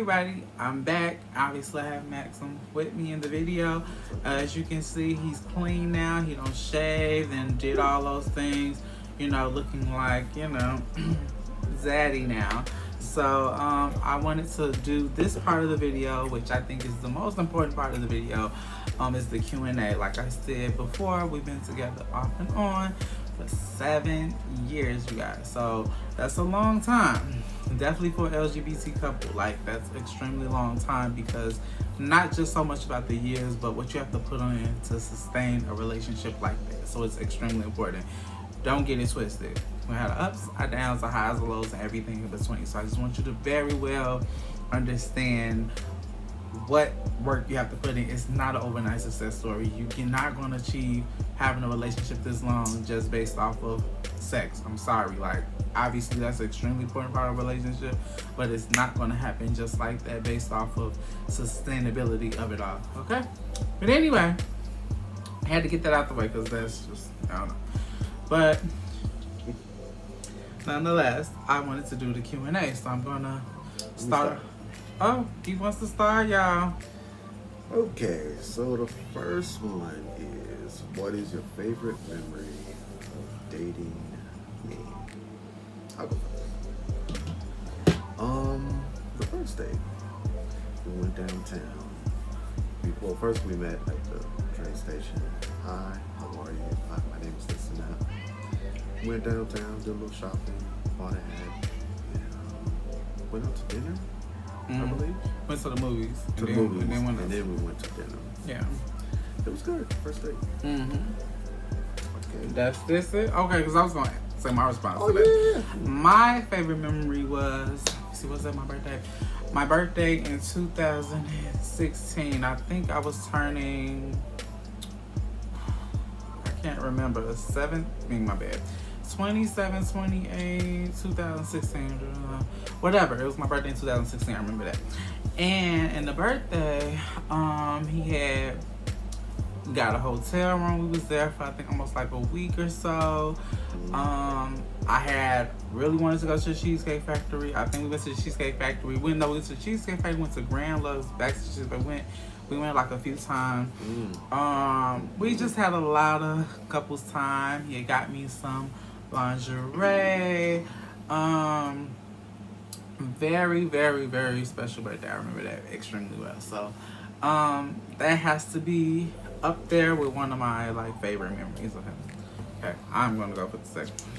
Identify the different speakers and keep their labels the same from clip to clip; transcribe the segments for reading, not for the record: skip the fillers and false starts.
Speaker 1: everybody, I'm back. Obviously I have Maxim with me in the video. As you can see, he's clean now. He don't shave and did all those things, you know, looking like, you know, zaddy now. So I wanted to do this part of the video, which I think is the most important part of the video, is the Q&A. Like I said before, we've been together off and on for 7 years, you guys. So that's a long time. Definitely for an LGBT couple, like that's extremely long time, because not just so much about the years, but what you have to put on to sustain a relationship like that. So it's extremely important. Don't get it twisted. We had ups, our downs, our highs, our lows, and everything in between. So I just want you to very well understand what work you have to put in. It's not an overnight success story. You're not going to achieve having a relationship this long just based off of sex. I'm sorry. Like, obviously that's an extremely important part of a relationship, but it's not going to happen just like that based off of sustainability of it all. Okay? But anyway, I had to get that out the way because that's just, I don't know. But nonetheless, I wanted to do the Q&A, so I'm going to start. Oh, he wants to start, y'all.
Speaker 2: Okay, so the first one is, what is your favorite memory of dating me? I'll go first. The first date, we went downtown. Well, first we met at the train station. Hi, how are you? Hi, my name is this and that. Went downtown, did a little shopping, bought a hat, and went out to dinner. I believe.
Speaker 1: Went to the movies.
Speaker 2: To the movies. And then we went to dinner.
Speaker 1: Yeah.
Speaker 2: It was good. First date.
Speaker 1: Mm-hmm.
Speaker 2: Okay.
Speaker 1: That's this it? Okay, because I was going to say my response
Speaker 2: Oh,
Speaker 1: to that.
Speaker 2: yeah.
Speaker 1: My favorite memory was, see, what's that, my birthday? My birthday in 2016. I think I was turning, I can't remember, 27, 28, 2016, whatever. It was my birthday in 2016, I remember that. And in the birthday, he had got a hotel room. We was there for, I think, almost like a week or so. I had really wanted to go to the Cheesecake Factory. I think we went to the Cheesecake Factory. We went to the Cheesecake Factory, went to Grand Lux, back to the Cheesecake, but we went like a few times. We just had a lot of couples time. He had got me some lingerie. Very, very, very special birthday. I remember that extremely well. So that has to be up there with one of my like favorite memories of him. Okay, I'm gonna go for the second one.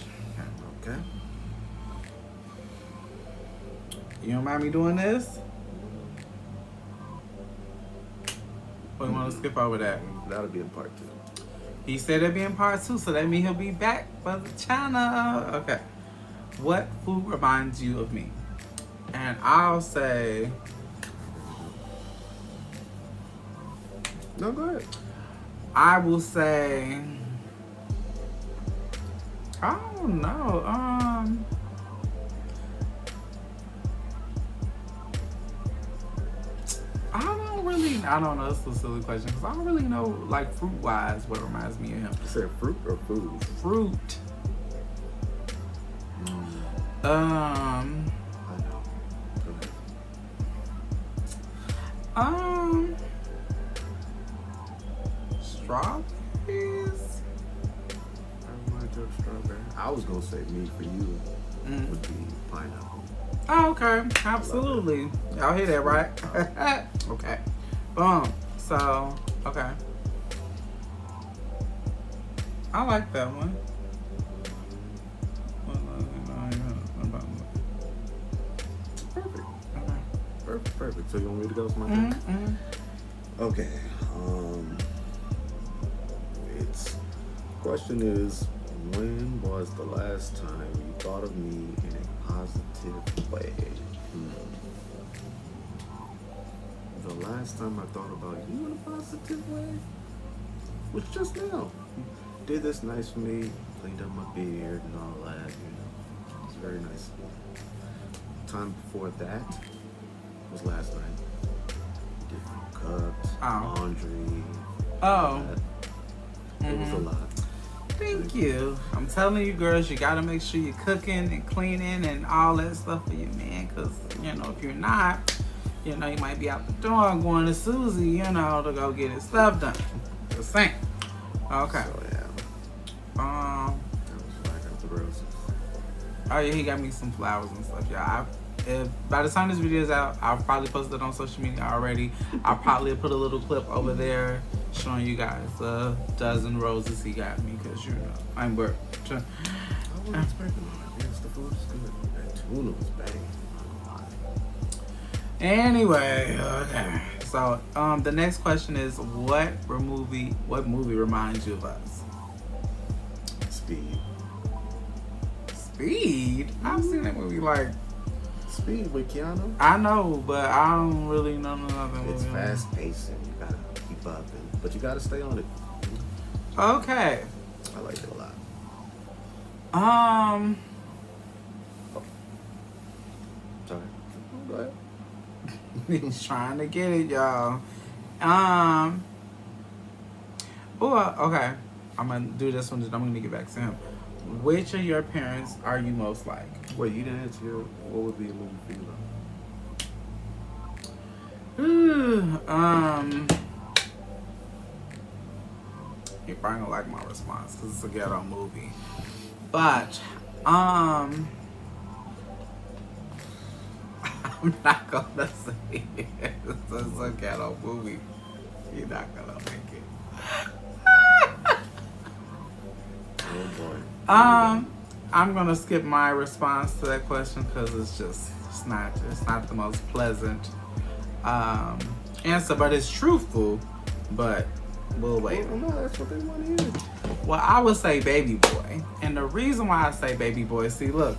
Speaker 2: Okay.
Speaker 1: You don't mind me doing this? Or you want to skip over that?
Speaker 2: That'll be in part 2.
Speaker 1: He said it'll be in part 2, so that means he'll be back for the channel. Okay. What food reminds you of me? And I'll say...
Speaker 2: No, go ahead.
Speaker 1: I will say... I don't know. I don't know. It's a silly question because I don't really know, like, fruit-wise, what reminds me of him.
Speaker 2: You said fruit or food?
Speaker 1: Fruit.
Speaker 2: I know. Go ahead.
Speaker 1: Strawberries?
Speaker 2: I remind you of strawberry. I was gonna say me for you would be pineapple.
Speaker 1: Oh, okay. Absolutely. Y'all hear that, right? Okay. Boom. So, okay. I like that one.
Speaker 2: Perfect.
Speaker 1: Okay.
Speaker 2: Perfect. So you want me to go with my turn? Okay. It's question is, when was the last time you thought of me in a positive way? The last time I thought about you in a positive way was just now. Did this nice for me, cleaned up my beard and all that, It's very nice. Time before that was last night. Different cups, laundry.
Speaker 1: Oh.
Speaker 2: It was a lot.
Speaker 1: Thank you. I'm telling you, girls, you gotta make sure you're cooking and cleaning and all that stuff for your man, because, if you're not, You know, he might be out the door going to Susie, you know, to go get his stuff done. Just saying. Okay.
Speaker 2: So yeah,
Speaker 1: Um.
Speaker 2: that was why I got the roses.
Speaker 1: Oh yeah, he got me some flowers and stuff. Yeah. By the time this video is out, I'll probably post it on social media already. I'll probably put a little clip over there showing you guys a dozen roses he got me because you know I'm work.
Speaker 2: I wasn't expecting that. Yes, the food is good. That tuna was banging.
Speaker 1: Anyway, okay. So the next question is what movie reminds you of us?
Speaker 2: Speed.
Speaker 1: Speed? I've seen that movie like
Speaker 2: Speed with Keanu.
Speaker 1: I know, but I don't really know nothing.
Speaker 2: It's fast paced and you gotta keep up, but you gotta stay on it.
Speaker 1: Okay.
Speaker 2: I like it a lot. Sorry. Go ahead.
Speaker 1: He's trying to get it, y'all. Okay. I'm gonna do this one. I'm gonna get back to him. Which of your parents are you most like?
Speaker 2: Wait, you didn't answer what would be a movie for you though?
Speaker 1: You're probably gonna like my response because it's a ghetto movie. But, I'm not gonna say it. It's a ghetto movie. You're not gonna make it.
Speaker 2: Oh boy.
Speaker 1: I'm gonna skip my response to that question because it's not the most pleasant answer, but it's truthful. But we'll wait.
Speaker 2: Well, no, that's what they want to hear.
Speaker 1: Well, I would say Baby Boy, and the reason why I say Baby Boy, see, look.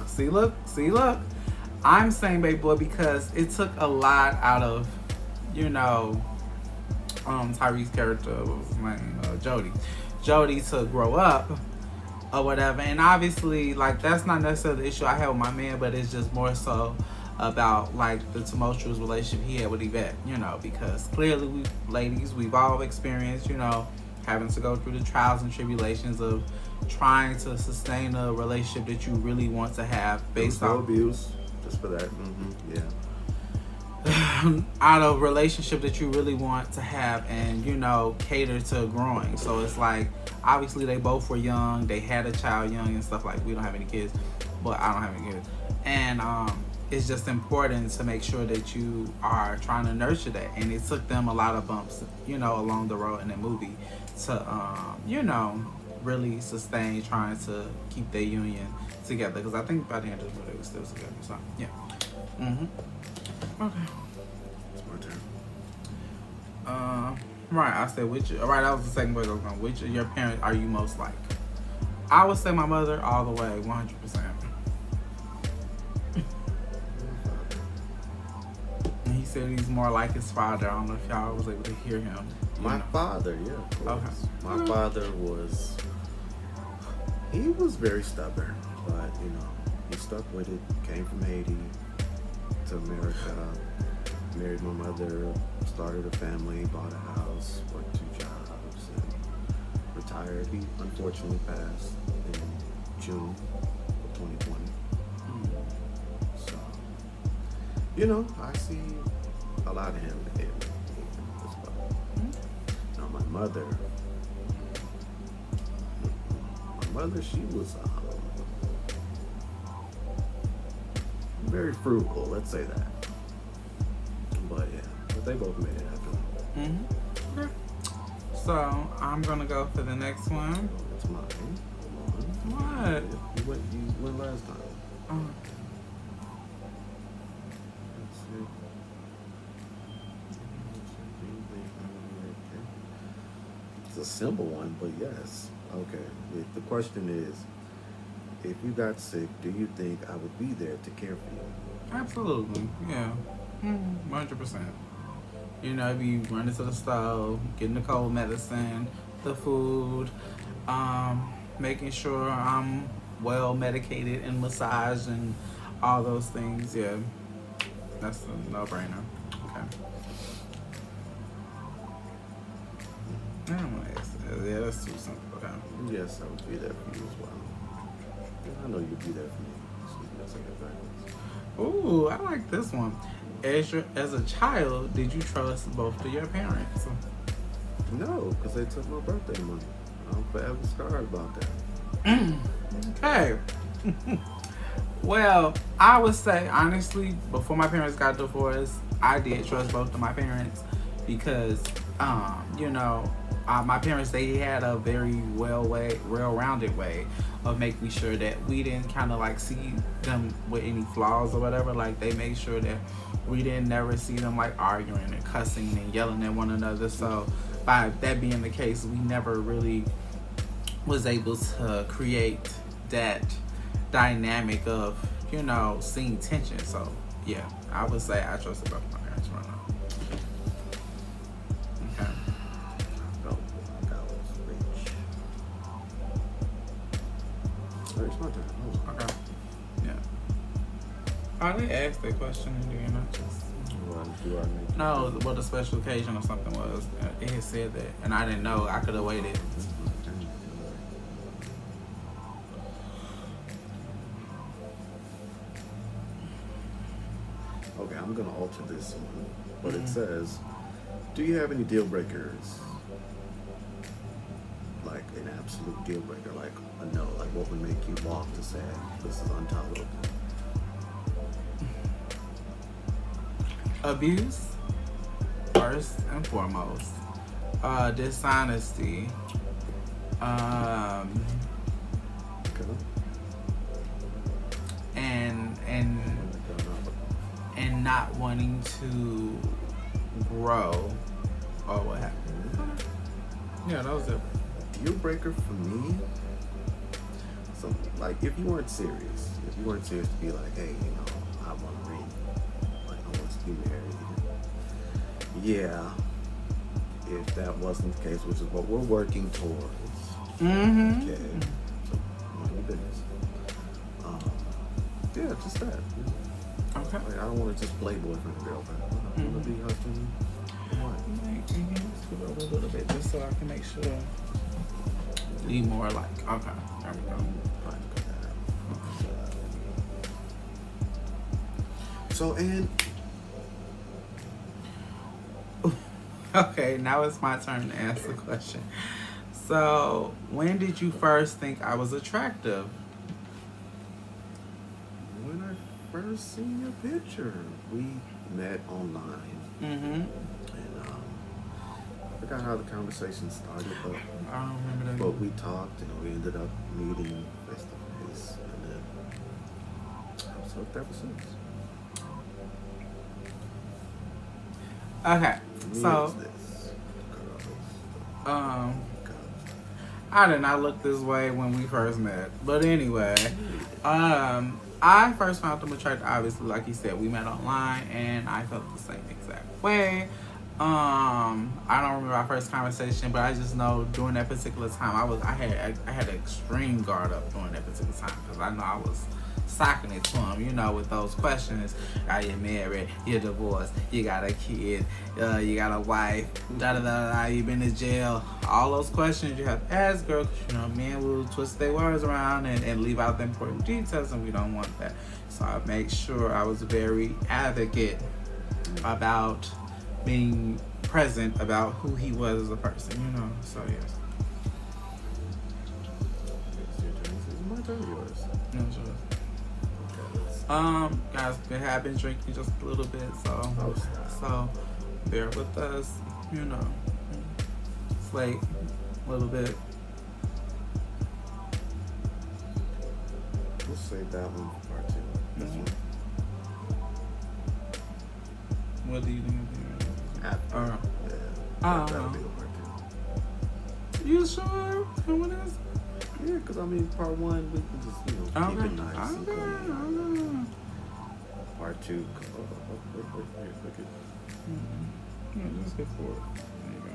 Speaker 1: I'm saying Baby Boy because it took a lot out of, you know, Tyrese's character, what was his name, Jody to grow up. Or whatever, and obviously, like, that's not necessarily the issue I had with my man, but it's just more so about, like, the tumultuous relationship he had with Yvette, you know, because clearly we've all experienced, you know, having to go through the trials and tribulations of trying to sustain a relationship that you really want to have based on
Speaker 2: abuse, just for that, yeah.
Speaker 1: out of relationship that you really want to have and, you know, cater to growing. So it's like, obviously they both were young, they had a child young and stuff. Like, we don't have any kids, but I don't have any kids, and it's just important to make sure that you are trying to nurture that. And it took them a lot of bumps, you know, along the road in the movie to you know, really sustain trying to keep their union together, because I think by the end of the movie they were still together. So yeah. Okay.
Speaker 2: It's my turn.
Speaker 1: Right, I said which. Right, that was the second question I was going. Which of your parents are you most like? I would say my mother all the way, 100%. And he said he's more like his father. I don't know if y'all was able to hear him.
Speaker 2: My father, yeah, of course.
Speaker 1: Okay.
Speaker 2: My father he was very stubborn, but, you know, he stuck with it. Came from Haiti to America, married my mother, started a family, bought a house, worked 2 jobs, and retired. He unfortunately passed in June of 2020. So, you know, I see a lot of him in as well. Now, my mother, she was very frugal, let's say that. But yeah, but they both made it happen.
Speaker 1: Okay. So I'm gonna go for the next one.
Speaker 2: That's mine.
Speaker 1: What?
Speaker 2: You went last time.
Speaker 1: Oh.
Speaker 2: Let's see. It's a simple one, but yes. Okay. The question is, if you got sick, do you think I would be there to care for you?
Speaker 1: Absolutely, yeah, 100%. You know, be running to the stove, getting the cold medicine, the food, making sure I'm well medicated and massaged and all those things. Yeah, that's a no-brainer. Okay. I don't want to ask that. Yeah, that's too simple. Okay.
Speaker 2: Yes, I would be there for you as well. I know you'd be there for me. So that's like a
Speaker 1: Ooh, I like this one. as a child, did you trust both of your parents?
Speaker 2: No, because they took my birthday money. I'm forever scarred about that.
Speaker 1: Okay. Well, I would say honestly, before my parents got divorced, I did trust both of my parents because, you know, my parents, they had a very well-rounded way of making sure that we didn't kind of like see them with any flaws or whatever. Like they made sure that we didn't never see them like arguing and cussing and yelling at one another. So by that being the case, we never really was able to create that dynamic of, you know, seeing tension. So yeah, I would say I trusted both my parents right now. Okay.
Speaker 2: I felt like I was rich. It's my turn. Oh.
Speaker 1: Okay. Yeah. Oh, they asked that question, and you know, just
Speaker 2: Do I make
Speaker 1: no, what a special occasion or something was. It had said that, and I didn't know. I could have waited.
Speaker 2: Okay, I'm gonna alter this one, but it says, "Do you have any deal breakers? Like an absolute deal breaker, like a no, like what would make you walk to say this is intolerable?"
Speaker 1: Abuse, first and foremost. Dishonesty.
Speaker 2: Okay.
Speaker 1: And not wanting to grow or what happened. Yeah, that was it.
Speaker 2: Deal breaker for me. So, like, if you weren't serious to be like, hey, you know, I want a ring, like, I want to be married. Yeah, if that wasn't the case, which is what we're working towards.
Speaker 1: Mm-hmm.
Speaker 2: Okay. So, mind your business. Yeah, just that. You know?
Speaker 1: Okay.
Speaker 2: Like, I don't want to just play boyfriend and girlfriend. I want to be husband and wife.
Speaker 1: Scoot over a little bit just so I can make sure. Need more like. Okay. There we go.
Speaker 2: So, and
Speaker 1: Okay, now it's my turn to ask the question. So, when did you first think I was attractive?
Speaker 2: when I first seen your picture, we met online,
Speaker 1: Mm-hmm.
Speaker 2: and I forgot how the conversation started, but
Speaker 1: I don't remember that.
Speaker 2: we talked and we ended up meeting face to face, and then I was hooked ever since.
Speaker 1: Okay,
Speaker 2: Me
Speaker 1: so
Speaker 2: is this girl.
Speaker 1: I did not look this way when we first met. But anyway, I first found him attractive. Obviously, like you said, we met online, and I felt the same exact way. I don't remember our first conversation, but I just know during that particular time, I had an extreme guard up during that particular time because I know I was socking it to him, you know, with those questions. Are you married? You're divorced? You got a kid? You got a wife? Da da da da. You been to jail? All those questions you have to ask, girl. 'Cause, you know, men will twist their words around and leave out the important details, and we don't want that. So I make sure I was very advocate about being present about who he was as a person, you know. So yes.
Speaker 2: It's your turn. It's my turn, yours.
Speaker 1: No, sure. Guys, I have been drinking just a little bit, so bear with us, you know. It's late, a little bit.
Speaker 2: We'll save that one for part two. This one.
Speaker 1: What do you think?
Speaker 2: After. Yeah. That'll be the part two.
Speaker 1: You sure? What is?
Speaker 2: Yeah, because I mean, part one, we can just, you know, keep it nice and clean. Part two, wait, look at.
Speaker 1: Just go for it. There you go.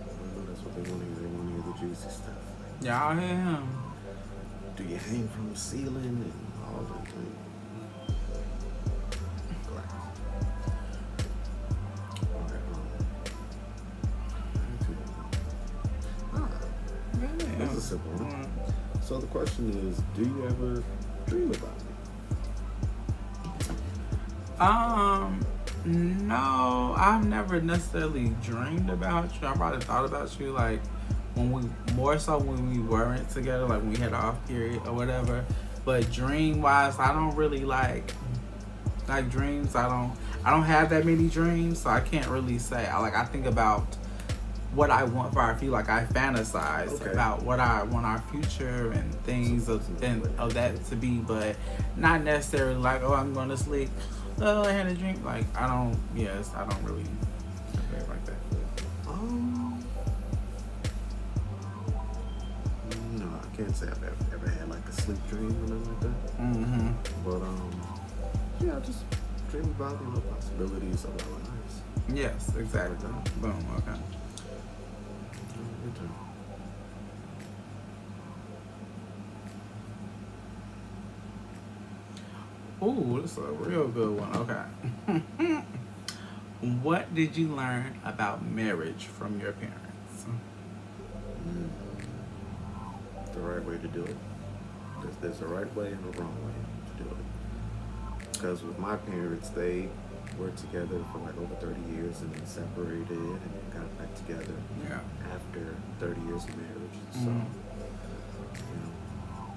Speaker 2: I know that's what they want to hear. They want to hear the juicy stuff.
Speaker 1: Y'all hear him?
Speaker 2: Do you hang from the ceiling and all that things? Glass. Okay, that's a simple one. So the question is, do you ever dream about me?
Speaker 1: No, I've never necessarily dreamed about you. I probably thought about you like when we more so when we weren't together, like when we had an off period or whatever. But dream wise, I don't really like dreams. I don't have that many dreams, so I can't really say. I think about what I want for our future. Like I fantasize about what I want our future and things of that to be, but not necessarily like, oh, I'm going to sleep. Oh, I had a dream. Like I don't. Yes, I don't really like that.
Speaker 2: No, I can't say I've ever had like a sleep dream or nothing like that.
Speaker 1: Mm-hmm.
Speaker 2: But yeah, I just dream about possibilities of our lives.
Speaker 1: Yes, exactly. Boom. Okay.
Speaker 2: Good turn.
Speaker 1: Ooh, this is a real good one. Okay. What did you learn about marriage from your parents?
Speaker 2: The right way to do it. There's a right way and a wrong way to do it. Because with my parents, they were together for like over 30 years and then separated and then got back together after 30 years of marriage. So, you know,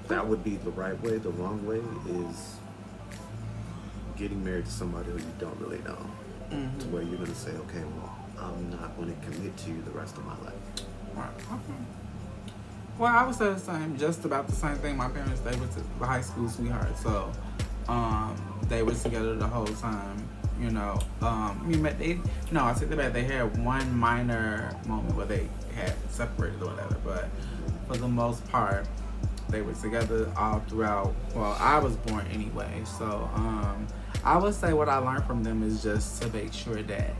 Speaker 2: that would be the right way. The wrong way is getting married to somebody who you don't really know. To where you're going to say, okay, well, I'm not going to commit to you the rest of my life.
Speaker 1: Right. Okay. Well, I would say the same, just about the same thing. My parents, they were high school sweethearts, so they were together the whole time. You know, I take that back. They had one minor moment where they had separated or whatever, but for the most part, they were together all throughout. Well, I was born anyway, so I would say what I learned from them is just to make sure that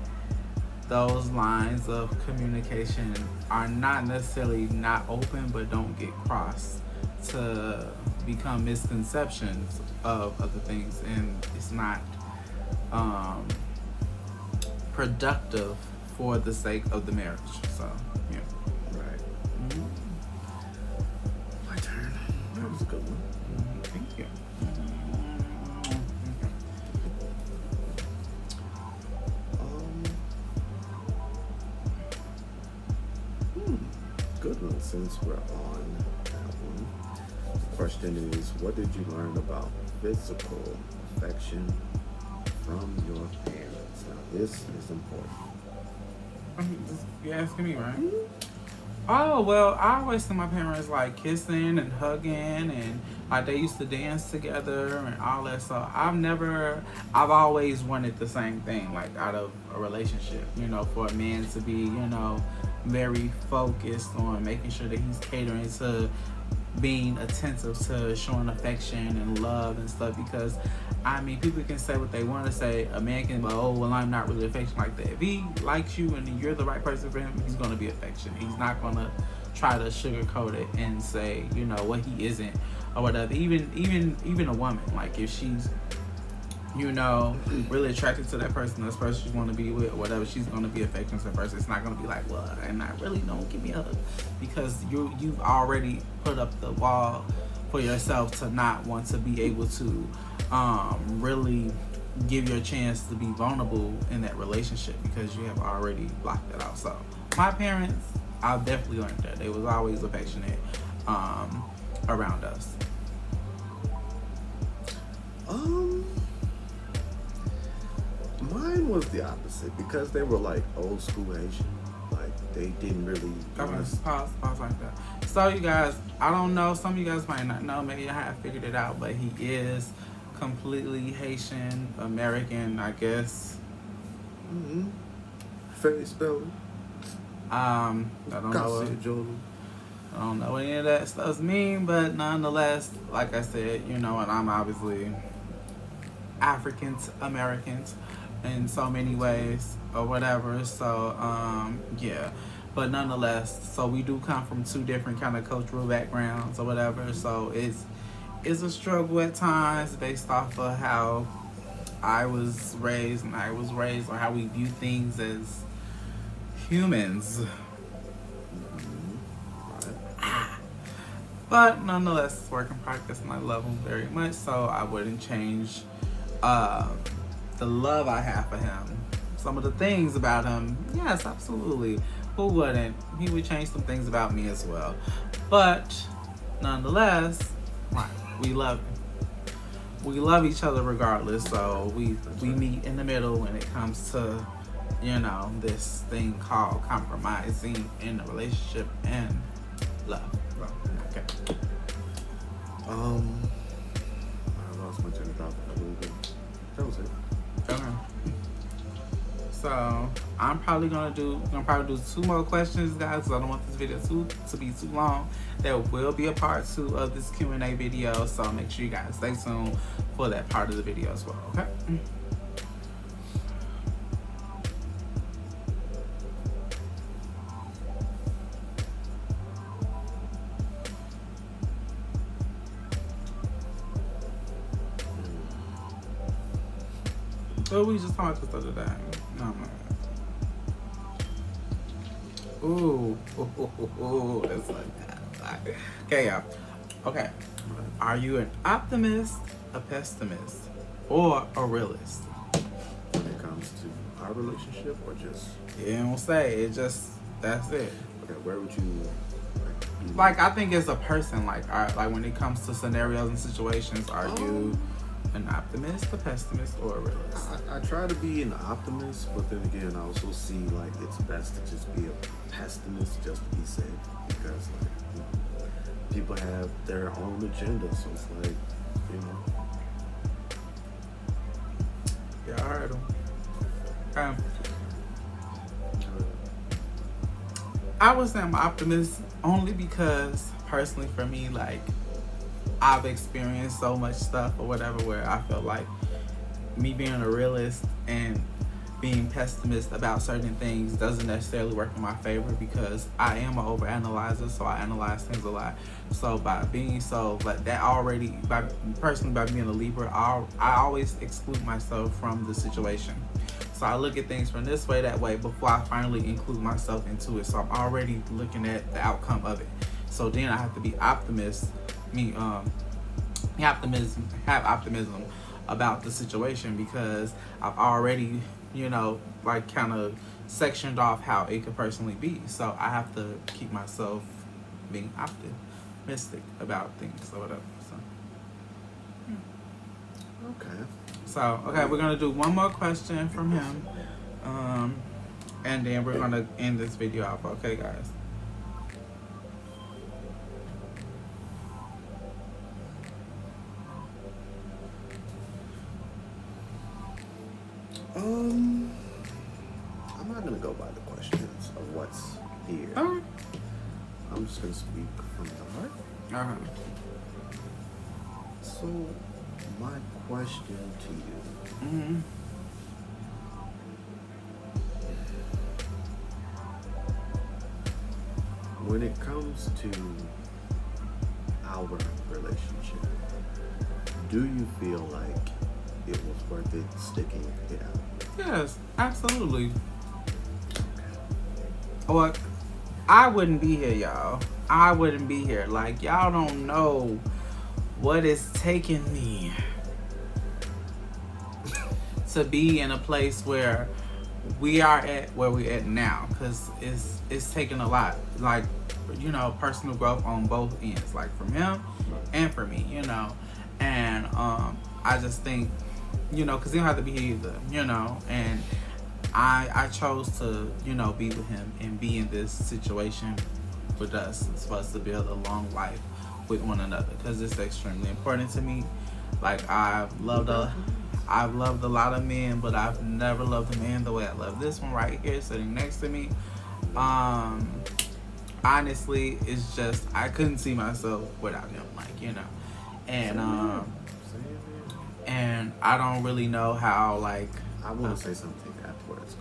Speaker 1: those lines of communication are not necessarily not open, but don't get crossed to become misconceptions of other things, and it's not productive for the sake of the marriage. So, yeah.
Speaker 2: Right. My turn. That was a good one.
Speaker 1: Thank you.
Speaker 2: Good one, since we're on that one. The question is, what did you learn about physical affection from your parents? Now, this is important.
Speaker 1: You're asking me, right? Oh, well, I always see my parents like kissing and hugging, and like they used to dance together and all that. So I've always wanted the same thing, like out of a relationship, for a man to be, very focused on making sure that he's catering to being attentive to showing affection and love and stuff, because people can say what they want to say. A man can be, oh, well, I'm not really affectionate like that. If he likes you and you're the right person for him, he's going to be affectionate. He's not going to try to sugarcoat it and say, what he isn't or whatever. Even a woman, like if she's really attracted to that person, this person she's want to be with or whatever, she's going to be affectionate to the person. It's not going to be like, well, and I really don't give me a hug, because you've already put up the wall for yourself to not want to be able to really give your chance to be vulnerable in that relationship, because you have already blocked that out. So my parents, I've definitely learned that they was always affectionate around us.
Speaker 2: Mine was the opposite, because they were like old school Asian. Like they didn't really.
Speaker 1: Pause like that. So you guys, I don't know. Some of you guys might not know. Maybe I have figured it out, but he is completely Haitian American, I guess.
Speaker 2: Face spelling.
Speaker 1: I don't know. I don't know what any of that stuff mean, but nonetheless, like I said, and I'm obviously Africans Americans in so many ways or whatever. So yeah, but nonetheless, so we do come from two different kind of cultural backgrounds or whatever. So it's a struggle at times based off of how I was raised or how we view things as humans. But nonetheless, it's work in progress, and I love them very much. So I wouldn't change the love I have for him, some of the things about him, yes, absolutely. Who wouldn't? He would change some things about me as well. But nonetheless, right, we love each other regardless. So we meet in the middle when it comes to, you know, this thing called compromising in a relationship and love. Okay.
Speaker 2: I lost my train of thought a little bit. That was it.
Speaker 1: Okay. So I'm probably gonna do 2 more questions, guys, because I don't want this video to be too long. There will be a part 2 of this Q&A video, so make sure you guys stay tuned for that part of the video as well. Okay. So we just talked this other day. No, man. Ooh, that's like that. Okay, y'all. Okay. Are you an optimist, a pessimist, or a realist?
Speaker 2: When it comes to our relationship, or just...
Speaker 1: You don't say. It just, that's it.
Speaker 2: Okay, where would you...
Speaker 1: Like, I think as a person, like when it comes to scenarios and situations, are you an optimist, a pessimist, or a realist?
Speaker 2: I try to be an optimist, but then again, I also see like it's best to just be a pessimist just to be safe, because like people have their own agenda, so it's like, you know.
Speaker 1: Yeah, I heard them. I would say I'm an optimist only because personally for me, like, I've experienced so much stuff or whatever where I feel like me being a realist and being pessimist about certain things doesn't necessarily work in my favor, because I am an overanalyzer, so I analyze things a lot. So by being so, like that already, by being a Libra, I always exclude myself from the situation. So I look at things from this way, that way, before I finally include myself into it. So I'm already looking at the outcome of it. So then I have to be optimism about the situation, because I've already, you know, like kind of sectioned off how it could personally be. So I have to keep myself being optimistic about things or whatever. So
Speaker 2: Okay.
Speaker 1: So, okay, we're going to do one more question from him. And then we're going to end this video off. Okay, guys?
Speaker 2: I'm not gonna go by the questions of what's here.
Speaker 1: Alright.
Speaker 2: I'm just gonna speak from the heart.
Speaker 1: Uh-huh.
Speaker 2: So, my question to you.
Speaker 1: Mm-hmm.
Speaker 2: When it comes to our relationship, do you feel like it was worth it sticking it out?
Speaker 1: Yes, absolutely. Well, I wouldn't be here, y'all. I wouldn't be here. Like, y'all don't know what it's taken me to be in a place where we are at where we're at now, because it's taken a lot, like, you know, personal growth on both ends, like from him and for me, you know. And I just think, you know, because he don't have to be here either, you know. And I chose to, you know, be with him and be in this situation with us. It's supposed to build a long life with one another, because it's extremely important to me. Like, I've loved a lot of men, but I've never loved a man the way I love this one right here sitting next to me. Honestly, it's just, I couldn't see myself without him, like, you know. And I don't really know how, like,
Speaker 2: I want to say something afterwards.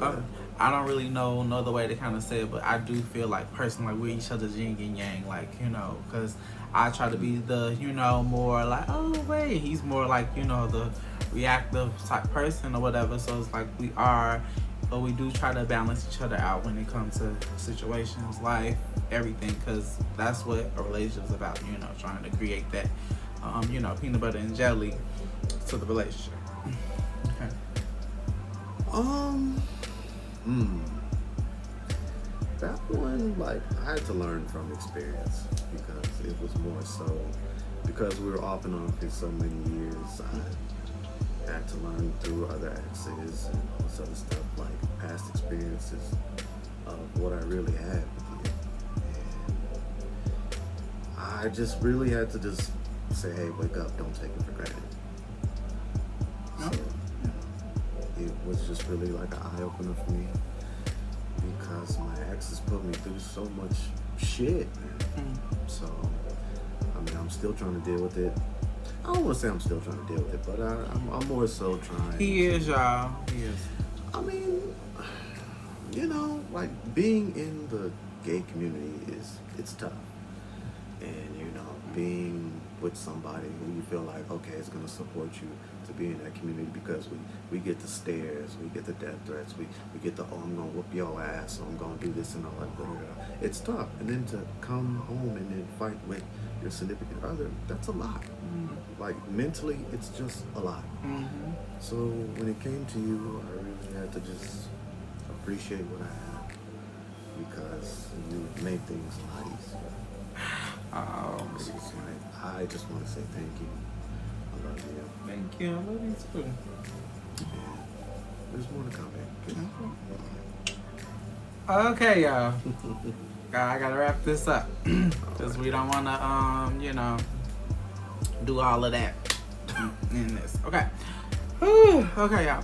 Speaker 1: I don't really know the way to kind of say it, but I do feel like personally, like, we're each other's yin and yang, like, you know, because I try to be the, you know, more like, oh wait, he's more like, you know, the reactive type person or whatever. So it's like but we do try to balance each other out when it comes to situations, life, everything, because that's what a relationship is about, you know, trying to create that, you know, peanut butter and jelly to the relationship. Okay.
Speaker 2: Hmm. That one, like, I had to learn from experience because it was more so because we were off and on for so many years. I had to learn through other exes and all this other stuff, like past experiences of what I really had with you. And I just really had to just say, hey, wake up, don't take it for granted.
Speaker 1: No.
Speaker 2: So, it was just really like an eye opener for me because my exes put me through so much shit. So, I mean, I'm still trying to deal with it. I don't want to say I'm still trying to deal with it, but I'm more so trying.
Speaker 1: He is, y'all. He is.
Speaker 2: I mean, you know, like being in the gay community it's tough, and you know, being with somebody who you feel like okay is gonna support you to be in that community because we get the stares, we get the death threats, we get the oh I'm gonna whoop your ass, or I'm gonna do this and all that. Blah, blah, blah. It's tough, and then to come home and then fight with your significant other, that's a lot. Like mentally, it's just a lot. So when it came to you, I really had to just appreciate what I have because you made things a lot easier.
Speaker 1: Oh,
Speaker 2: It's just like, I just want to say thank you. I love you.
Speaker 1: thank you. I love you too.
Speaker 2: And there's more to come in.
Speaker 1: Okay, y'all. I gotta wrap this up because we don't want to, you know, do all of that in this. Okay. Whew. Okay, y'all.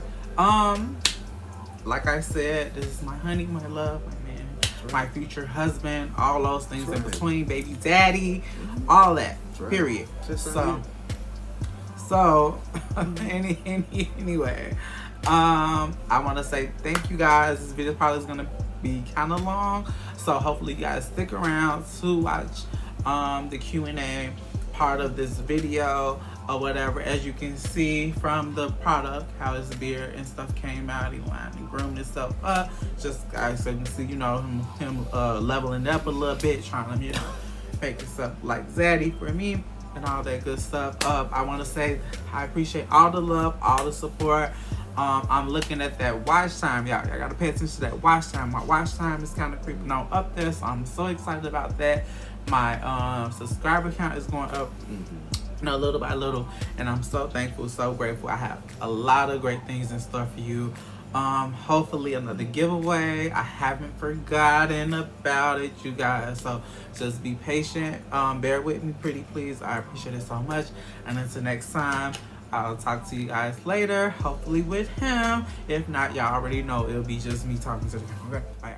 Speaker 1: Like I said, this is my honey, my love, my man, my future husband, all those things in between, baby daddy, all that. Period. So, anyway, I want to say thank you guys. This video probably is gonna be kind of long, so hopefully you guys stick around to watch the Q&A part of this video or whatever. As you can see from the product, how his beard and stuff came out, he lined and groomed himself up. Just guys, so you can see, you know, him leveling up a little bit, trying to, you know, make himself like Zaddy for me and all that good stuff. I want to say I appreciate all the love, all the support. I'm looking at that watch time, y'all. I gotta pay attention to that watch time. My watch time is kind of creeping on up there, so I'm so excited about that. My subscriber count is going up, you know, little by little, and I'm so thankful, so grateful. I have a lot of great things in store for you. Hopefully another giveaway. I haven't forgotten about it, you guys, so just be patient. Bear with me, pretty please. I appreciate it so much, and until next time, I'll talk to you guys later, hopefully with him. If not, y'all already know it'll be just me talking to the camera. Okay, bye.